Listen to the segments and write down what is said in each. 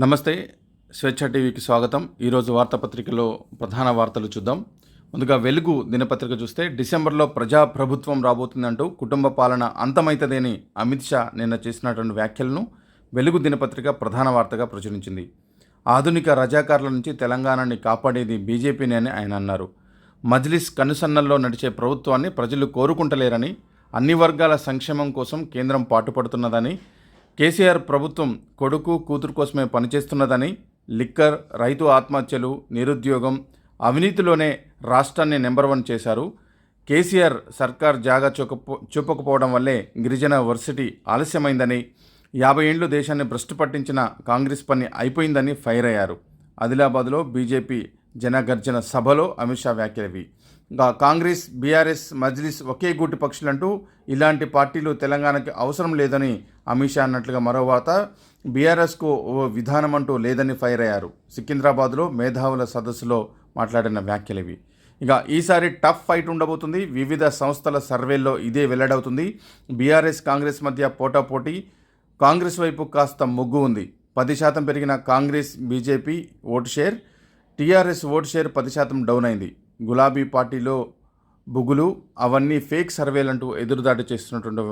నమస్తే. స్వేచ్ఛ టీవీకి స్వాగతం. ఈరోజు వార్తాపత్రికలో ప్రధాన వార్తలు చూద్దాం. ముందుగా వెలుగు దినపత్రిక చూస్తే, డిసెంబర్లో ప్రజాప్రభుత్వం రాబోతుందంటూ కుటుంబ పాలన అంతమైతదని అమిత్ షా నిన్న చేసినటువంటి వ్యాఖ్యలను వెలుగు దినపత్రిక ప్రధాన వార్తగా ప్రచురించింది. ఆధునిక రజాకార్ల నుంచి తెలంగాణని కాపాడేది బీజేపీనే అని ఆయన అన్నారు. మజ్లిస్ కనుసన్నల్లో నడిచే ప్రభుత్వాన్ని ప్రజలు కోరుకుంటలేరని, అన్ని వర్గాల సంక్షేమం కోసం కేంద్రం పాటుపడుతున్నదని, కేసీఆర్ ప్రభుత్వం కొడుకు కూతురు కోసమే పనిచేస్తున్నదని, లిక్కర్, రైతు ఆత్మహత్యలు, నిరుద్యోగం, అవినీతిలోనే రాష్ట్రాన్ని నెంబర్ 1 చేశారు. కేసీఆర్ సర్కార్ జాగా చూపకపోవడం వల్లే గిరిజన వర్సిటీ ఆలస్యమైందని, 50 ఏళ్లు దేశాన్ని భ్రష్టు పట్టించిన కాంగ్రెస్ పని అయిపోయిందని ఫైర్ అయ్యారు. ఆదిలాబాద్లో బీజేపీ జనగర్జన సభలో అమిత్ షా వ్యాఖ్యలవి. కాంగ్రెస్, బీఆర్ఎస్, మజ్లిస్ ఒకే గూటి పక్షులంటూ ఇలాంటి పార్టీలు తెలంగాణకి అవసరం లేదని అమిత్ షా అన్నట్లుగా మరో వార్త. బీఆర్ఎస్కు ఓ విధానం అంటూ లేదని ఫైర్ అయ్యారు. సికింద్రాబాద్లో మేధావుల సదస్సులో మాట్లాడిన వ్యాఖ్యలవి. ఈసారి టఫ్ ఫైట్ ఉండబోతుంది. వివిధ సంస్థల సర్వేల్లో ఇదే వెల్లడవుతుంది. బీఆర్ఎస్, కాంగ్రెస్ మధ్య పోటాపోటీ. కాంగ్రెస్ వైపు కాస్త మొగ్గు ఉంది. 10% పెరిగిన Congress BJP vote share. TRS vote share 10% down అయింది. గులాబీ పార్టీలో బుగులు, అవన్నీ ఫేక్ సర్వేలంటూ ఎదురుదాడి చేస్తున్నటువంటి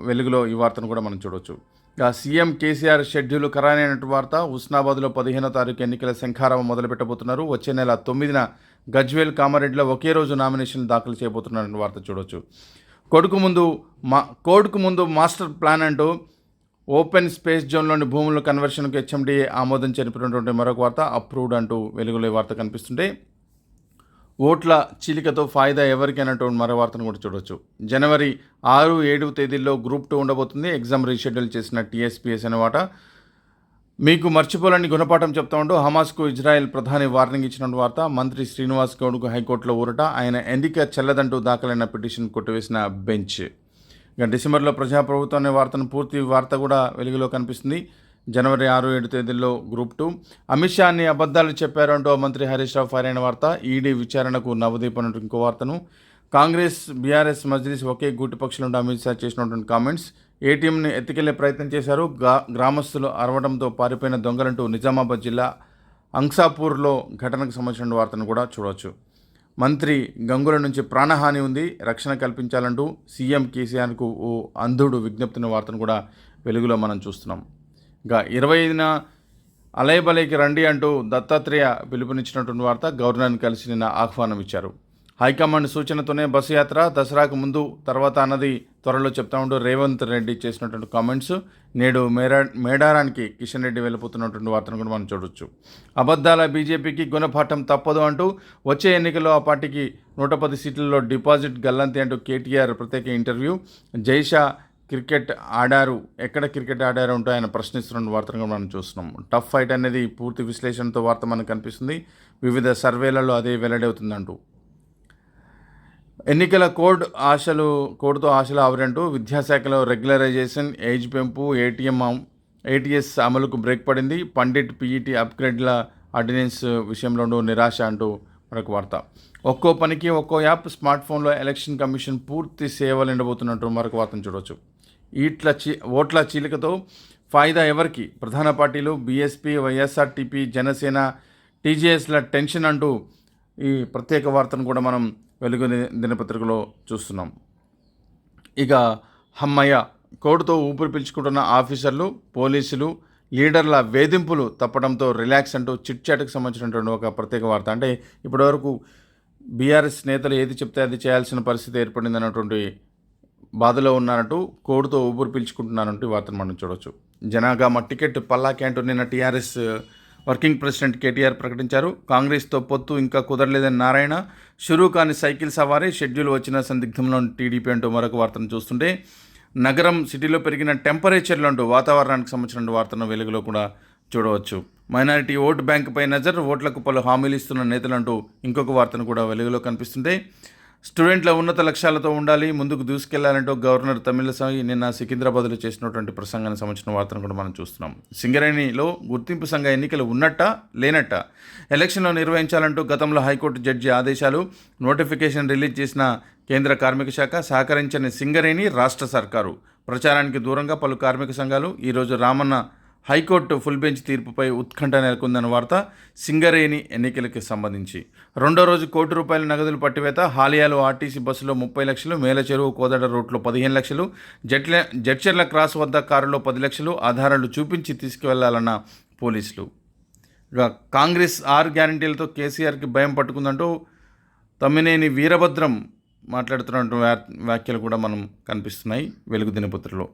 వెలుగులో ఈ వార్తను కూడా మనం చూడవచ్చు. సీఎం కేసీఆర్ షెడ్యూల్ ఖరారైనటువంటి వార్త. హుస్నాబాద్లో 15వ తారీఖు ఎన్నికల శంఖారావం మొదలుపెట్టబోతున్నారు. వచ్చే నెల 9న గజ్వేల్, కామారెడ్డిలో ఒకే రోజు నామినేషన్ దాఖలు చేయబోతున్నారని వార్త చూడవచ్చు. కోడ్కు ముందు మాస్టర్ ప్లాన్ అంటూ ఓపెన్ స్పేస్ జోన్లోని భూముల కన్వర్షన్కు హెచ్ఎండిఏ ఆమోదం తెలిపినటువంటి మరొక వార్త. అప్రూవ్డ్ అంటూ వెలుగులో ఈ వార్త కనిపిస్తుంటే, ఓట్ల చీలికతో ఫాయిదా ఎవరికి అన్నటువంటి మరో వార్తను కూడా చూడవచ్చు. జనవరి 6, 7 తేదీల్లో గ్రూప్ 2 ఉండబోతుంది. ఎగ్జామ్ రీషెడ్యూల్ చేసిన టీఎస్పీఎస్ అనమాట. మీకు మర్చిపోలేని గుణపాఠం చెప్తా ఉంటూ హమాస్కు ఇజ్రాయెల్ ప్రధాని వార్నింగ్ ఇచ్చినటువంటి వార్త. మంత్రి శ్రీనివాస్ గౌడ్కు హైకోర్టులో ఊరట. ఆయన ఎన్నిక చెల్లదంటూ దాఖలైన పిటిషన్ కొట్టివేసిన బెంచ్. డిసెంబర్లో ప్రజాప్రభుత్వం అనే వార్తను పూర్తి వార్త కూడా వెలుగులో కనిపిస్తుంది. జనవరి 6, 7 తేదీల్లో గ్రూప్ 2. అమిత్ షా అన్ని అబద్ధాలు చెప్పారు అంటూ మంత్రి హరీష్ రావు ఫైర్ అయిన వార్త. ఈడీ విచారణకు నవదీప్ అన్నట్టు ఇంకో వార్తను. కాంగ్రెస్, బీఆర్ఎస్, మజ్లిస్ ఒకే గూటి పక్షులుంటూ అమిత్ షా చేసినటువంటి కామెంట్స్. ఏటీఎంని ఎత్తుకెళ్లే ప్రయత్నం చేశారు. గ్రామస్తులు అరవడంతో పారిపోయిన దొంగలంటూ నిజామాబాద్ జిల్లా అంసాపూర్లో ఘటనకు సంబంధించిన వార్తను కూడా చూడవచ్చు. మంత్రి గంగుల నుంచి ప్రాణహాని ఉంది, రక్షణ కల్పించాలంటూ సీఎం కేసీఆర్కు ఓ అంధుడు విజ్ఞప్తిన వార్తను కూడా వెలుగులో మనం చూస్తున్నాం. 25న అలయబలైకి రండి అంటూ దత్తాత్రేయ పిలుపునిచ్చినటువంటి వార్త. గవర్నర్ని కలిసి నిన్న ఆహ్వానం ఇచ్చారు. హైకమాండ్ సూచనతోనే బస్సు యాత్ర. దసరాకు ముందు తర్వాత అన్నది త్వరలో చెప్తా ఉంటూ రేవంత్ రెడ్డి చేసినటువంటి కామెంట్స్. నేడు మేడారానికి కిషన్ రెడ్డి వెళ్ళిపోతున్నటువంటి వార్తను కూడా మనం చూడవచ్చు. అబద్ధాల బీజేపీకి గుణపాఠం తప్పదు అంటూ వచ్చే ఎన్నికల్లో ఆ పార్టీకి 110 సీట్లలో డిపాజిట్ గల్లంతి అంటూ కేటీఆర్ ప్రత్యేక ఇంటర్వ్యూ. జైషా క్రికెట్ ఆడారు, ఎక్కడ క్రికెట్ ఆడారు అంటూ ఆయన ప్రశ్నిస్తున్న వార్తను కూడా మనం చూస్తున్నాం. టఫ్ ఫైట్ అనేది పూర్తి విశ్లేషణతో వార్త మనకు కనిపిస్తుంది. వివిధ సర్వేలలో అదే వెల్లడవుతుందంటూ. ఎన్నికల కోడ్తో ఆశలు ఆవిరంటూ విద్యాశాఖలో రెగ్యులరైజేషన్, ఏజ్ పెంపు, ఏటీఎస్ అమలుకు బ్రేక్ పడింది. పండిట్ పీఈటీ అప్గ్రేడ్ల ఆర్డినెన్స్ విషయంలో నిరాశ అంటూ మరొక వార్త. ఒక్కో పనికి ఒక్కో యాప్. స్మార్ట్ ఫోన్లో ఎలక్షన్ కమిషన్ పూర్తి సేవలు ఉండబోతున్నట్టు మరొక వార్తను చూడవచ్చు. ఓట్ల చీలికతో ఫాయిదా ఎవరికి? ప్రధాన పార్టీలు బీఎస్పీ, వైఎస్ఆర్టీపీ, జనసేన, టీజేఎస్ల టెన్షన్ అంటూ ఈ ప్రత్యేక వార్తను కూడా మనం వెలుగు దినపత్రికలో చూస్తున్నాం. హమ్మయ్య, కోర్టుతో ఊపిరి పీల్చుకుంటున్న ఆఫీసర్లు, పోలీసులు, లీడర్ల వేధింపులు తప్పడంతో రిలాక్స్ అంటూ చిట్చాట్కి సంబంధించినటువంటి ఒక ప్రత్యేక వార్త. అంటే ఇప్పటివరకు బీఆర్ఎస్ నేతలు ఏది చెప్తే అది చేయాల్సిన పరిస్థితి ఏర్పడింది అన్నటువంటి బాధలో ఉన్నారంటూ కోర్టుతో ఊపిరి పీల్చుకుంటున్నారంటూ వార్తను మనం చూడవచ్చు. జనగామ టికెట్ పల్లాకి అంటూ నిన్న టీఆర్ఎస్ వర్కింగ్ ప్రెసిడెంట్ కేటీఆర్ ప్రకటించారు. కాంగ్రెస్తో పొత్తు ఇంకా కుదరలేదని నారాయణ. షురూ కాని సైకిల్ సవారీ, షెడ్యూల్ వచ్చిన సందిగ్ధంలో టీడీపీ అంటూ మరొక వార్తను చూస్తుంటే, నగరం సిటీలో పెరిగిన టెంపరేచర్లు అంటూ వాతావరణానికి సంబంధించిన వార్తను వెలుగులో కూడా చూడవచ్చు. మైనారిటీ ఓటు బ్యాంకుపై నజర్, ఓట్లకు పలు హామీలు ఇస్తున్న నేతలంటూ ఇంకొక వార్తను కూడా వెలుగులో కనిపిస్తుంటే, స్టూడెంట్ల ఉన్నత లక్ష్యాలతో ఉండాలి, ముందుకు దూసుకెళ్లాలంటూ గవర్నర్ తమిళసై నిన్న సికింద్రాబాద్లో చేసినటువంటి ప్రసంగానికి సంబంధించిన వార్తను కూడా మనం చూస్తున్నాం. సింగరేణిలో గుర్తింపు సంఘ ఎన్నికలు ఉన్నట్టా లేనట్టా? ఎలక్షన్లో నిర్వహించాలంటూ గతంలో హైకోర్టు జడ్జి ఆదేశాలు. నోటిఫికేషన్ రిలీజ్ చేసిన కేంద్ర కార్మిక శాఖ. సహకరించని సింగరేణి రాష్ట్ర సర్కారు. ప్రచారానికి దూరంగా పలు కార్మిక సంఘాలు. ఈరోజు రామన్న హైకోర్టు ఫుల్ బెంచ్ తీర్పుపై ఉత్కంఠ నెలకొందన్న వార్త. సింగరేణి ఎన్నికలకి సంబంధించి రెండో రోజు ₹1 నగదులు పట్టివేత. హాలియాలో ఆర్టీసీ బస్సులో 30 లక్షలు, మేలచెరువు కోదాడ రూట్లో 15 లక్షలు, జడ్చర్ల క్రాస్ వద్ద కారులో 10 లక్షలు ఆధారాలు చూపించి తీసుకువెళ్లాలన్న పోలీసులు. ఇక కాంగ్రెస్ 6 గ్యారంటీలతో కేసీఆర్కి భయం పట్టుకుందంటూ తమ్మినేని వీరభద్రం మాట్లాడుతున్న వ్యాఖ్యలు కూడా మనం కనిపిస్తున్నాయి వెలుగు దినపత్రికలో.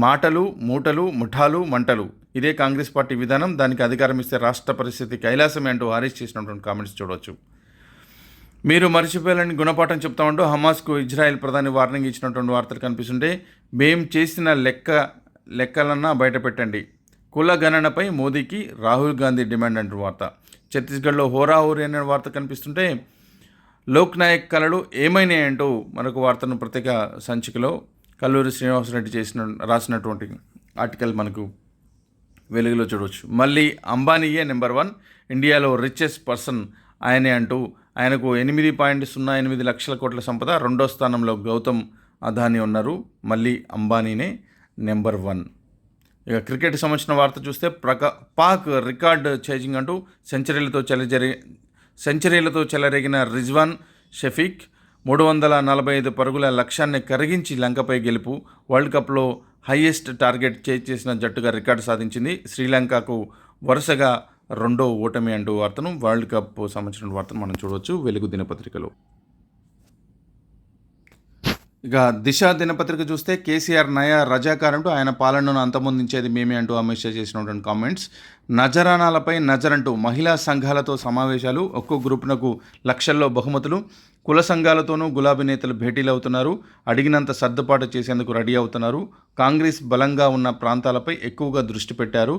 మాటలు మూటలు ముఠాలు మంటలు, ఇదే కాంగ్రెస్ పార్టీ విధానం, దానికి అధికారం ఇస్తే రాష్ట్ర పరిస్థితి కైలాసమే అంటూ హరీష్ చేసినటువంటి కామెంట్స్ చూడవచ్చు. మీరు మర్చిపోయాలని గుణపాఠం చెప్తామంటూ హమాస్కు ఇజ్రాయెల్ ప్రధాని వార్నింగ్ ఇచ్చినటువంటి వార్తలు కనిపిస్తుంటే, మేం చేసిన లెక్కలన్నా బయట పెట్టండి, కుల గణనపై మోదీకి రాహుల్ గాంధీ డిమాండ్ అంటూ వార్త. ఛత్తీస్గఢ్లో హోరాహోరీ అనే వార్త కనిపిస్తుంటే, లోక్ నాయక్ కళలు ఏమైనాయంటూ మరొక వార్తను ప్రత్యేక సంచికలో కల్లూరి శ్రీనివాసరెడ్డి రాసినటువంటి ఆర్టికల్ మనకు వెలుగులో చూడవచ్చు. మళ్ళీ అంబానీయే నెంబర్ 1, ఇండియాలో రిచెస్ట్ పర్సన్ ఆయనే అంటూ ఆయనకు 8.08 లక్షల కోట్ల సంపద. రెండో స్థానంలో గౌతమ్ అదానీ ఉన్నారు. మళ్ళీ అంబానీనే నెంబర్ 1. ఇక క్రికెట్ సంబంధించిన వార్త చూస్తే పాక్ రికార్డ్ చేజింగ్ అంటూ సెంచరీలతో చెలరేగిన రిజ్వాన్ షఫీక్ 345 పరుగుల లక్ష్యాన్ని కరిగించి లంకపై గెలుపు. వరల్డ్ కప్లో హైయెస్ట్ టార్గెట్ చేసిన జట్టుగా రికార్డు సాధించింది. శ్రీలంకకు వరుసగా రెండో ఓటమి అంటూ వార్తను, వరల్డ్ కప్ సంబంధించిన వార్తను మనం చూడవచ్చు వెలుగు దినపత్రికలో. ఇక దిశ దినపత్రిక చూస్తే కేసీఆర్ నయా రజాకార్ అంటూ ఆయన పాలనను అంతమొందించేది మేమే అంటూ అమిత్ షా చేసినటువంటి కామెంట్స్. నజరానాలపై నజరంటూ మహిళా సంఘాలతో సమావేశాలు, ఒక్కో గ్రూపునకు లక్షల్లో బహుమతులు. కుల సంఘాలతోనూ గులాబీ నేతలు భేటీలు అవుతున్నారు, అడిగినంత సర్దుబాటు చేసేందుకు రెడీ అవుతున్నారు. కాంగ్రెస్ బలంగా ఉన్న ప్రాంతాలపై ఎక్కువగా దృష్టి పెట్టారు.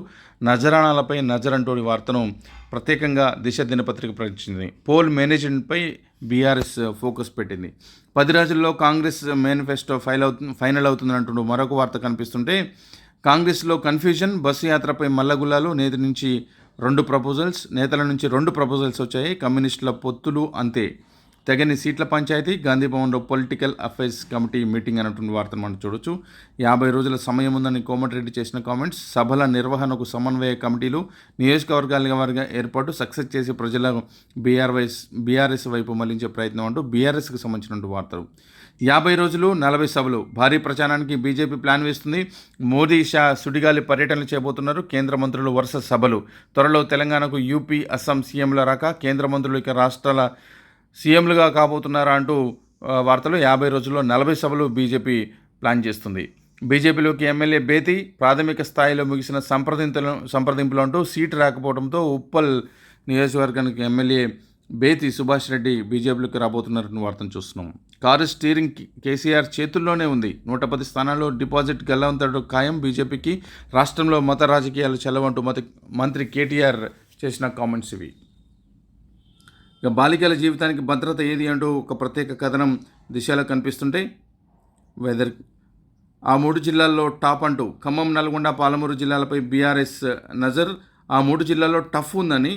నజరానాలపై నజరంటూ వార్తను ప్రత్యేకంగా దిశ దినపత్రిక ప్రకటించింది. పోల్ మేనేజ్మెంట్పై బీఆర్ఎస్ ఫోకస్ పెట్టింది. 10 రోజుల్లో కాంగ్రెస్ మేనిఫెస్టో ఫైనల్ అవుతుందంటూ మరొక వార్త కనిపిస్తుంటే, కాంగ్రెస్లో కన్ఫ్యూజన్, బస్సు యాత్రపై మల్లగుల్లాలు. నేతల నుంచి 2 ప్రపోజల్స్ వచ్చాయి. కమ్యూనిస్టుల పొత్తులు అంతే, తెగని సీట్ల పంచాయతీ. గాంధీభవన్లో పొలిటికల్ అఫైర్స్ కమిటీ మీటింగ్ అన్నటువంటి వార్తను మనం చూడొచ్చు. 50 రోజుల సమయం ఉందని కోమటిరెడ్డి చేసిన కామెంట్స్. సభల నిర్వహణకు సమన్వయ కమిటీలు, నియోజకవర్గాల వారిగా ఏర్పాటు సక్సెస్ చేసి ప్రజల బీఆర్ఎస్ వైపు మళ్లించే ప్రయత్నం అంటూ బీఆర్ఎస్కి సంబంధించిన వార్తలు. 50 రోజులు 40 సభలు, భారీ ప్రచారానికి బీజేపీ ప్లాన్ వేస్తుంది. మోదీ షా సుడిగాలి పర్యటనలు చేయబోతున్నారు. కేంద్ర మంత్రులు వరుస సభలు. త్వరలో తెలంగాణకు యూపీ, అస్సాం సీఎంల రాక, కేంద్ర మంత్రులు ఇక రాష్ట్రాల సీఎంలుగా కాబోతున్నారా అంటూ వార్తలు. 50 రోజుల్లో 40 సభలు బీజేపీ ప్లాన్ చేస్తుంది. బీజేపీలోకి ఎమ్మెల్యే బేతి, ప్రాథమిక స్థాయిలో ముగిసిన సంప్రదింపులు అంటూ సీటు రాకపోవడంతో ఉప్పల్ నియోజకవర్గానికి ఎమ్మెల్యే బేతి సుభాష్ రెడ్డి బీజేపీలోకి రాబోతున్నారని వార్తను చూస్తున్నాం. కారు స్టీరింగ్ కేసీఆర్ చేతుల్లోనే ఉంది. 110 స్థానాల్లో డిపాజిట్ గెలవంతడు ఖాయం బీజేపీకి. రాష్ట్రంలో మత రాజకీయాలు చెలవంటూ మంత్రి కేటీఆర్ చేసిన కామెంట్స్ ఇవి. ఇక బాలికల జీవితానికి భద్రత ఏది అంటూ ఒక ప్రత్యేక కథనం దిశలో కనిపిస్తుంటే, వెదర్ ఆ 3 జిల్లాల్లో టాప్ అంటూ ఖమ్మం, నల్గొండ, పాలమూరు జిల్లాలపై బీఆర్ఎస్ నజర్. ఆ 3 జిల్లాల్లో టఫ్ ఉందని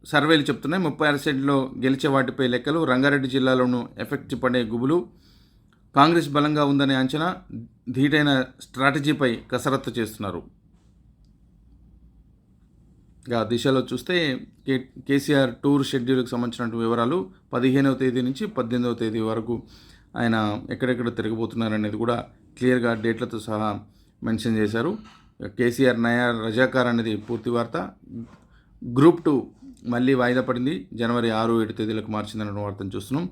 సర్వేలు చెప్తున్నాయి. 36% గెలిచే వాటిపై లెక్కలు. రంగారెడ్డి జిల్లాలోనూ ఎఫెక్ట్ పడే గుబులు. కాంగ్రెస్ బలంగా ఉందనే అంచనా, ధీటైన స్ట్రాటజీపై కసరత్తు చేస్తున్నారు. దిశలో చూస్తే కేసీఆర్ టూర్ షెడ్యూల్కి సంబంధించిన వివరాలు 15వ తేదీ నుంచి 18వ తేదీ వరకు ఆయన ఎక్కడెక్కడ తిరగబోతున్నారనేది కూడా క్లియర్గా డేట్లతో సహా మెన్షన్ చేశారు. కేసీఆర్ నయా రజాకార్ అనేది పూర్తి వార్త. గ్రూప్ 2 మళ్ళీ వాయిదా పడింది. జనవరి 6-7 తేదీలకు మార్చిందన్న వార్తను చూస్తున్నాం.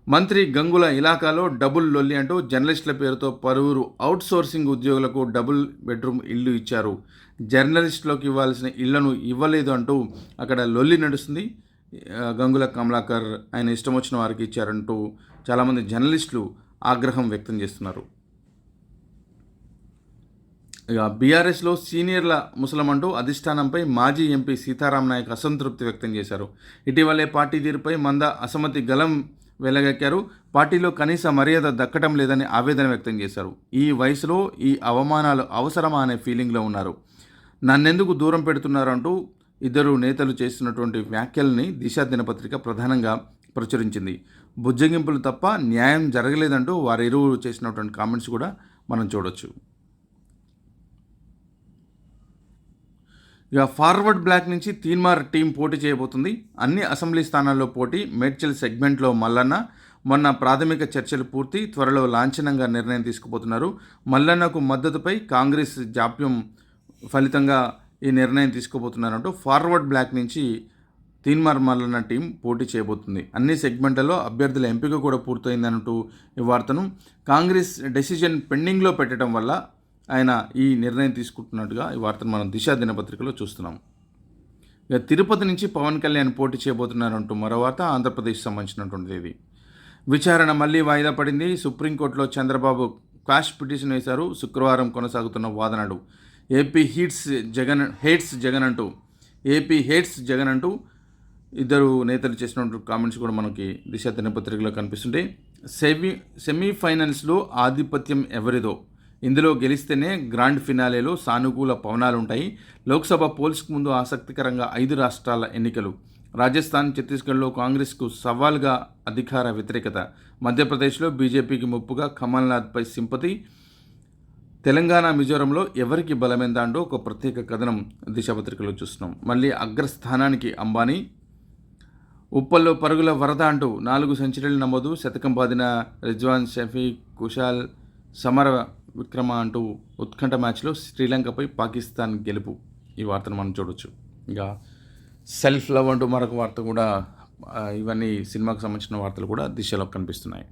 మంత్రి గంగుల ఇలాకాలో డబుల్ లొల్లి అంటూ జర్నలిస్టుల పేరుతో పలువురు అవుట్సోర్సింగ్ ఉద్యోగులకు డబుల్ బెడ్రూమ్ ఇల్లు ఇచ్చారు. జర్నలిస్టులకు ఇవ్వాల్సిన ఇళ్లను ఇవ్వలేదు అంటూ అక్కడ లొల్లి నడుస్తుంది. గంగుల కమలాకర్ ఆయన ఇష్టం వచ్చిన వారికి ఇచ్చారంటూ చాలామంది జర్నలిస్టులు ఆగ్రహం వ్యక్తం చేస్తున్నారు. ఇక బీఆర్ఎస్లో సీనియర్ల ముసలమంటూ అధిష్టానంపై మాజీ ఎంపీ సీతారాం నాయక్ అసంతృప్తి వ్యక్తం చేశారు. ఇటీవలే పార్టీ తీరుపై మంద అసమ్మతి గలం వెలగక్కారు. పార్టీలో కనీస మర్యాద దక్కడం లేదని ఆవేదన వ్యక్తం చేశారు. ఈ వయసులో ఈ అవమానాలు అవసరమా అనే ఫీలింగ్లో ఉన్నారు. నన్నెందుకు దూరం పెడుతున్నారు అంటూ ఇద్దరు నేతలు చేస్తున్నటువంటి వ్యాఖ్యల్ని దిశ దినపత్రిక ప్రధానంగా ప్రచురించింది. బుజ్జగింపులు తప్ప న్యాయం జరగలేదంటూ వారిరువురు చేసినటువంటి కామెంట్స్ కూడా మనం చూడొచ్చు. ఇక ఫార్వర్డ్ బ్లాక్ నుంచి తీన్మార్ టీం పోటీ చేయబోతుంది. అన్ని అసెంబ్లీ స్థానాల్లో పోటీ. మేడ్చల్ సెగ్మెంట్లో మల్లన్న. మొన్న ప్రాథమిక చర్చలు పూర్తి. త్వరలో లాంఛనంగా నిర్ణయం తీసుకుపోతున్నారు. మల్లన్నకు మద్దతుపై కాంగ్రెస్ జాప్యం ఫలితంగా ఈ నిర్ణయం తీసుకోబోతున్నారంటూ ఫార్వర్డ్ బ్లాక్ నుంచి తీన్మార్ మల్లన్న టీం పోటీ చేయబోతుంది. అన్ని సెగ్మెంట్లలో అభ్యర్థుల ఎంపిక కూడా పూర్తయిందనంటూ ఈ వార్తను కాంగ్రెస్ డెసిజన్ పెండింగ్లో పెట్టడం వల్ల ఆయన ఈ నిర్ణయం తీసుకుంటున్నట్టుగా ఈ వార్తను మనం దిశ దినపత్రికలో చూస్తున్నాం. ఇక తిరుపతి నుంచి పవన్ కళ్యాణ్ పోటీ చేయబోతున్నారంటూ మరో వార్త ఆంధ్రప్రదేశ్ సంబంధించినటువంటిది. ఇది విచారణ మళ్ళీ వాయిదా పడింది. సుప్రీంకోర్టులో చంద్రబాబు క్వాష్ పిటిషన్ వేశారు. శుక్రవారం కొనసాగుతున్న వాదనలు. ఏపీ హేట్స్ జగన్ అంటూ ఇద్దరు నేతలు చేసినటువంటి కామెంట్స్ కూడా మనకి దిశ దినపత్రికలో కనిపిస్తుంటే, సెమీఫైనల్స్లో ఆధిపత్యం ఎవరిదో, ఇందులో గెలిస్తేనే గ్రాండ్ ఫినాలేలో సానుకూల పవనాలుంటాయి. లోక్సభ పోల్స్కు ముందు ఆసక్తికరంగా 5 రాష్ట్రాల ఎన్నికలు. రాజస్థాన్, ఛత్తీస్గఢ్లో కాంగ్రెస్కు సవాల్గా అధికార వ్యతిరేకత. మధ్యప్రదేశ్లో బీజేపీకి ముప్పుగా కమల్నాథ్పై సింపతి. తెలంగాణ, మిజోరంలో ఎవరికి బలమెందా అంటూ ఒక ప్రత్యేక కథనం దిశపత్రికలో చూస్తున్నాం. మళ్ళీ అగ్రస్థానానికి అంబానీ. ఉప్పల్లో పరుగుల వరద అంటూ 4 సెంచరీలు నమోదు. శతకం బాదిన రిజ్వాన్, షఫీ, కుషాల్, సమర విక్రమ అంటూ ఉత్కంఠ మ్యాచ్లో శ్రీలంకపై పాకిస్తాన్ గెలుపు. ఈ వార్తను మనం చూడవచ్చు. ఇంకా సెల్ఫ్ లవ్ అంటూ మరొక వార్త కూడా, ఇవన్నీ సినిమాకు సంబంధించిన వార్తలు కూడా దిశలో కనిపిస్తున్నాయి.